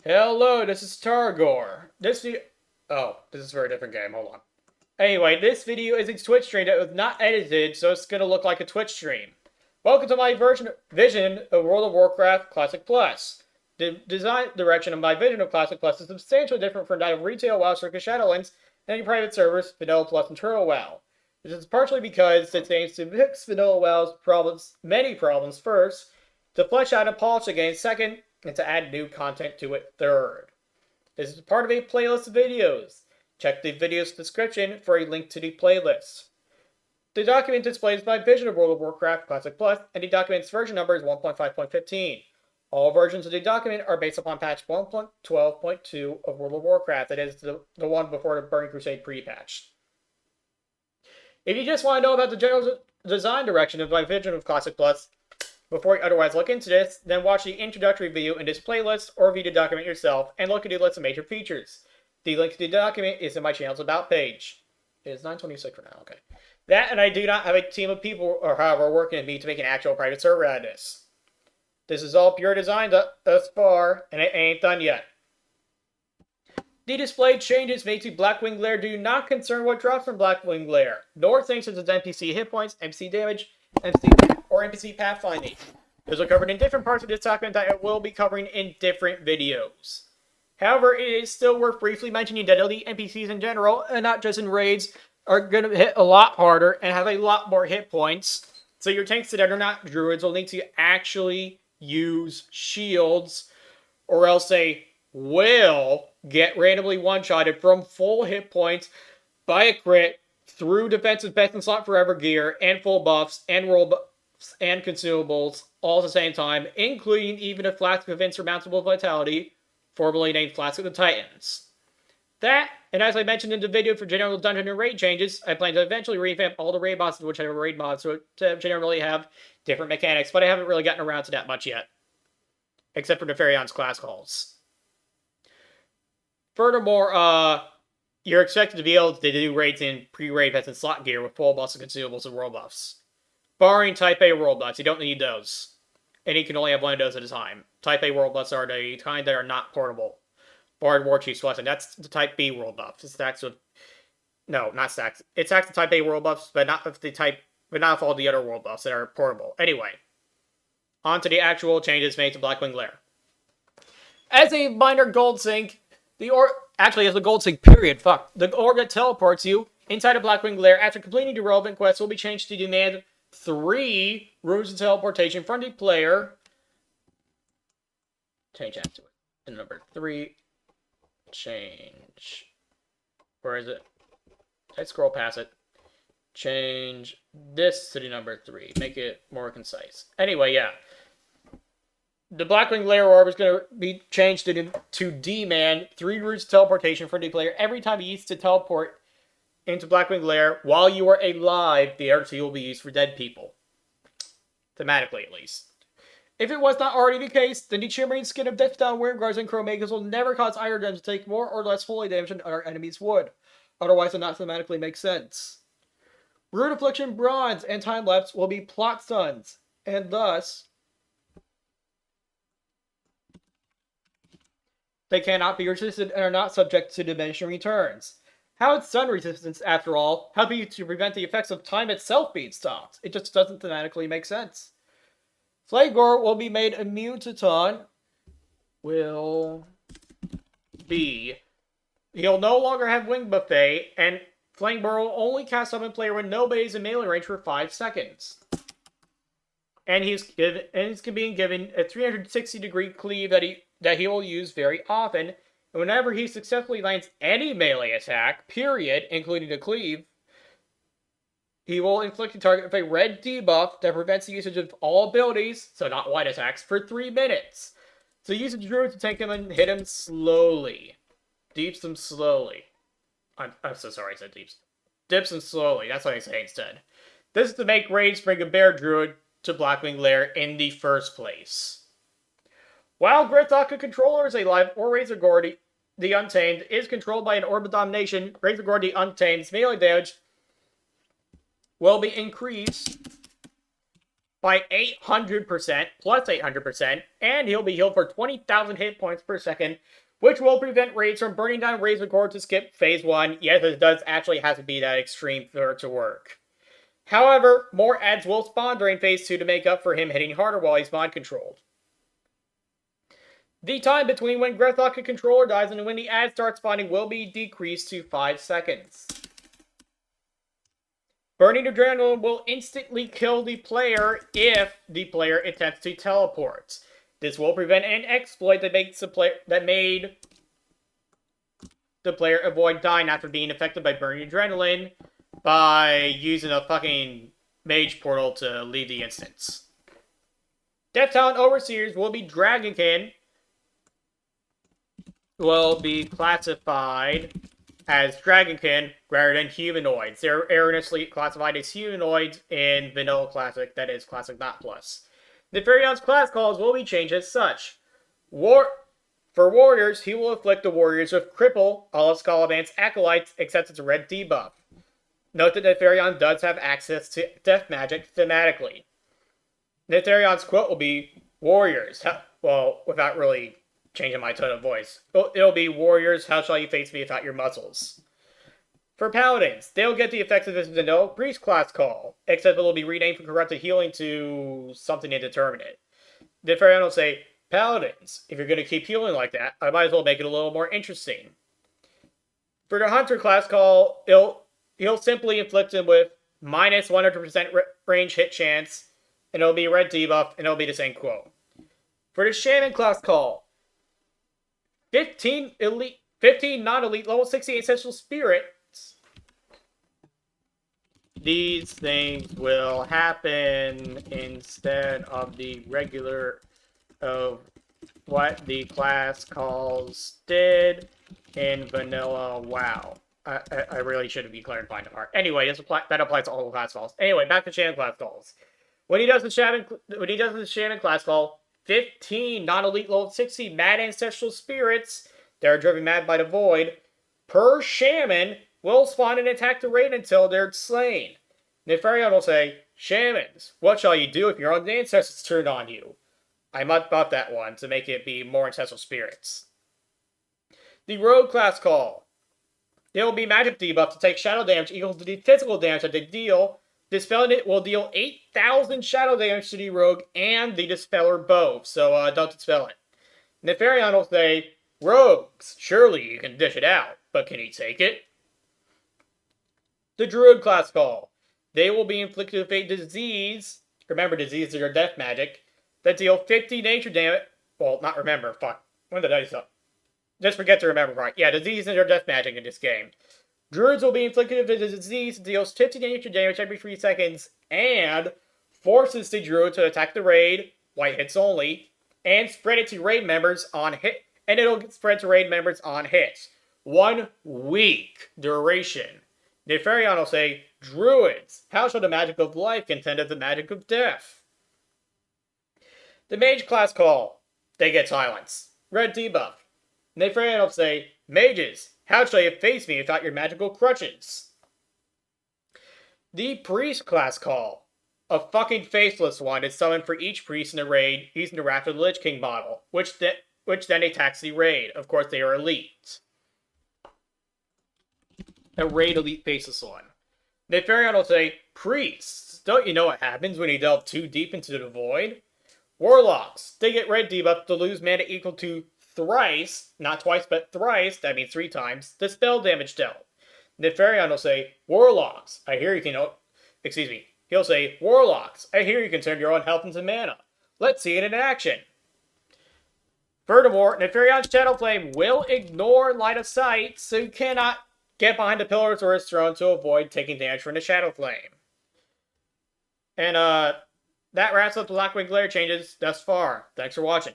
Hello, this is Targor. This is for a different game. Hold on. Anyway, this video is a Twitch stream that was not edited, so it's gonna look like a Twitch stream. Welcome to my vision of World of Warcraft Classic Plus. The design direction of my vision of Classic Plus is substantially different from that of retail WoW circa Shadowlands and any private servers, Vanilla Plus, and Turtle WoW. This is partially because it aims to fix Vanilla WoW's many problems first, to flesh out and polish the game second, and to add new content to it third. This is part of a playlist of videos. Check the video's description for a link to the playlist. The document displays my vision of World of Warcraft Classic Plus, and the document's version number is 1.5.15. All versions of the document are based upon patch 1.12.2 of World of Warcraft, that is, the one before the Burning Crusade pre-patch. If you just want to know about the general design direction of my vision of Classic Plus, before you otherwise look into this, then watch the introductory video in this playlist, or view the document yourself, and look at the list of major features. The link to the document is in my channel's About page. It is 9:26 for now, okay. That, and I do not have a team of people, or however, working with me to make an actual private server out of this. This is all pure design thus far, and it ain't done yet. The displayed changes made to Blackwing Lair do not concern what drops from Blackwing Lair, nor things such as NPC hit points, NPC damage, or NPC pathfinding. Those are covered in different parts of this document that I will be covering in different videos. However, it is still worth briefly mentioning that elite NPCs in general, and not just in raids, are going to hit a lot harder and have a lot more hit points. So your tanks that are not druids will need to actually use shields, or else they will get randomly one-shotted from full hit points by a crit through defensive best in slot forever gear and full buffs and roll buffs and consumables all at the same time, including even a Flask of Insurmountable Vitality, formerly named Flask of the Titans. That, and as I mentioned in the video for general dungeon and raid changes, I plan to eventually revamp all the raid bosses which have raid mods to generally have different mechanics, but I haven't really gotten around to that much yet. Except for the Ferion's class calls. Furthermore, you're expected to be able to do raids in pre-raid vets and slot gear with full buffs and consumables and world buffs. Barring Type A world buffs, you don't need those. And you can only have one of those at a time. Type A world buffs are the kind that are not portable. Bard War Chief's Blessing, that's the Type B world buffs. It stacks with... No, not stacks. It stacks the Type A world buffs, but not with all the other world buffs that are portable. Anyway, on to the actual changes made to Blackwing Lair. As a minor gold sink, actually, as a gold sink, period, the orb that teleports you inside of Blackwing Lair after completing the relevant quests will be changed to demand 3 rooms of teleportation from the player. Change that to it. And number 3. Change. Where is it? I scroll past it. Change this to the number 3. Make it more concise. Anyway, yeah. The Blackwing Lair orb is going to be changed to demand 3 routes of teleportation from the player every time he needs to teleport into Blackwing Lair while you are alive. The RT will be used for dead people. Thematically, at least. If it was not already the case, then the Shimmering Skin of Deathdown Wormguards and Chromagas will never cause Iron Gems to take more or less holy damage than other enemies would. Otherwise, it not thematically makes sense. Root Affliction Bronze and Time Lapse will be plot stuns, and thus they cannot be resisted and are not subject to diminishing returns. How is stun resistance, after all, helping you to prevent the effects of time itself being stopped? It just doesn't thematically make sense. Flagor will be made immune to taunt. He'll no longer have Wing Buffet, and Flangor will only cast summon player when nobody's in melee range for 5 seconds. And he's being given a 360-degree cleave that he will use very often. And whenever he successfully lands any melee attack, period, including the cleave, he will inflict the target with a red debuff that prevents the usage of all abilities, so not white attacks, for 3 minutes. So use a druid to tank him and hit him slowly. Deeps him slowly. I'm so sorry I said deeps. Dips him slowly, that's what I say instead. This is to make raids bring a bear druid to Blackwing Lair in the first place. While Grithaka controller is alive, or Razorgord the Untamed is controlled by an Orb of Domination, Razorgord the Untamed's melee damage will be increased by 800%, plus 800%, and he'll be healed for 20,000 hit points per second, which will prevent raids from burning down raids record to skip phase 1. Yes, it does actually have to be that extreme for it to work. However, more ads will spawn during phase 2 to make up for him hitting harder while he's mod controlled. The time between when Grethlock controller dies and when the ad starts spawning will be decreased to 5 seconds. Burning Adrenaline will instantly kill the player if the player attempts to teleport. This will prevent an exploit that made the player avoid dying after being affected by Burning Adrenaline by using a fucking mage portal to leave the instance. Death Talent Overseers will be Dragonkin, will be classified as Dragonkin rather than humanoids. They're erroneously classified as humanoids in Vanilla Classic, that is Classic Not Plus. The Neferion's class calls will be changed as such. For warriors, he will afflict the warriors with Cripple, all of Scalaband's acolytes, except its red debuff. Note that Neferion does have access to death magic thematically. Netherion's quote will be, warriors, well, without really changing my tone of voice. It'll be, warriors, how shall you face me without your muscles? For paladins, they'll get the effects of this vanilla priest class call, except it'll be renamed from corrupted healing to something indeterminate. Neferion will say, paladins, if you're going to keep healing like that, I might as well make it a little more interesting. For the hunter class call, he'll simply inflict him with minus 100% range hit chance, and it'll be a red debuff, and it'll be the same quote. For the shaman class call, 15 non-elite level 68 essential spirits. These things will happen instead of the regular of what the class calls did in vanilla WoW. I really shouldn't be clarifying the part. Anyway, that applies to all the class calls. Anyway, back to shaman class calls. When he does the shaman class call, 15 non-elite level 60 mad ancestral spirits that are driven mad by the void per shaman will spawn and attack the raid until they're slain. Neferion will say, shamans, what shall you do if your own ancestors turn on you? I might buff that one to make it be more ancestral spirits. The rogue class call. There will be magic debuff to take shadow damage equal to the physical damage that they deal. Dispelling it will deal 8,000 shadow damage to the rogue and the dispeller both, so don't dispel it. Neferion will say, rogues, surely you can dish it out, but can you take it? The druid class call. They will be inflicted with a disease, remember diseases are death magic, that deal 50 nature damage, well, not remember, fuck, when did I say something? Just forget to remember, right? Yeah, diseases are death magic in this game. Druids will be inflicted with a disease that deals 50 nature damage every 3 seconds, and forces the druid to attack the raid, white hits only, and spread it to raid members on hit, and it'll spread to raid members on hits. 1 week duration. Neferion will say, druids, how shall the magic of life contend with the magic of death? The mage class call. They get silence. Red debuff. Neferion will say, mages, how shall you face me without your magical crutches? The priest class call. A fucking faceless one is summoned for each priest in the raid using the Wrath of the Lich King model, which then attacks the raid. Of course, they are elite. A raid elite faceless one. Neferion will say, priests, don't you know what happens when you delve too deep into the void? Warlocks, they get red debuff to lose mana equal to thrice, not twice, but thrice, that means 3 times, the spell damage dealt. Neferion will say, warlocks, I hear you can, he'll say, warlocks, I hear you can turn your own health into mana. Let's see it in action. Furthermore, Neferion's Shadow Flame will ignore line of sight, so you cannot get behind the pillars or his throne to avoid taking damage from the Shadow Flame. And, that wraps up the Blackwing Lair changes thus far. Thanks for watching.